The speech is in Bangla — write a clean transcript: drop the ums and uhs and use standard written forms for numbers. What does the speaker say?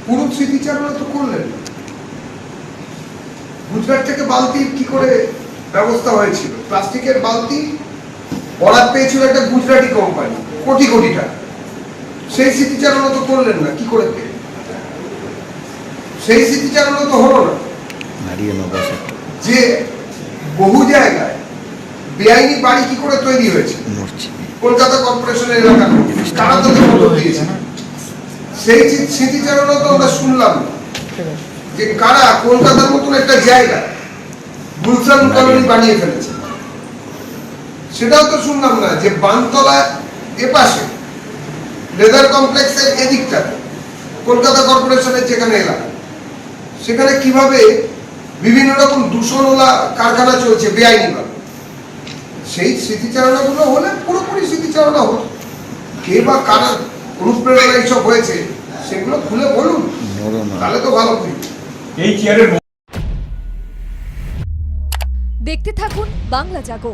পুরো স্মৃতিচারণা তো করলেন। গুজরাট থেকে বালতি কি করে ব্যবস্থা হয়েছিল? প্লাস্টিকের বালতি বরাদ পেয়েছিল একটা গুজরাটি কোম্পানি, কোটি কোটি টাকা। সেই স্মৃতিচারণা তো করলেন না, কি করে পেলেন? সেই স্মৃতিচারণা তো হলো না যে বহু জায়গায় বেআইনি বাড়ি কি করে তৈরি হয়েছে কলকাতা কর্পোরেশনের এলাকায়, তারা তাদের মদত দিয়েছে। সেই স্মৃতিচারণা তো আমরা শুনলাম না যে কারা কলকাতার মতন একটা জায়গা গুলশান কলোনি বানিয়ে ফেলেছে। সেটাও তো শুনলাম না যে বানতলা এপাশে লেদার কমপ্লেক্সের এদিকটা কলকাতা কর্পোরেশনের যেখানে এলাকা, সেখানে কিভাবে বিভিন্ন রকম দূষণওয়ালা কারখানা চলছে বেআইনি ভাবে। সেই স্মৃতিচারণাগুলো হলে পুরোপুরি স্মৃতিচারণা হতো। কে বা কারা অনুপ্রেরণা এইসব হয়েছে সেগুলো খুলে বলুন, তাহলে তো ভালো হবে। এই চেয়ারের দেখতে থাকুন বাংলা জাগো।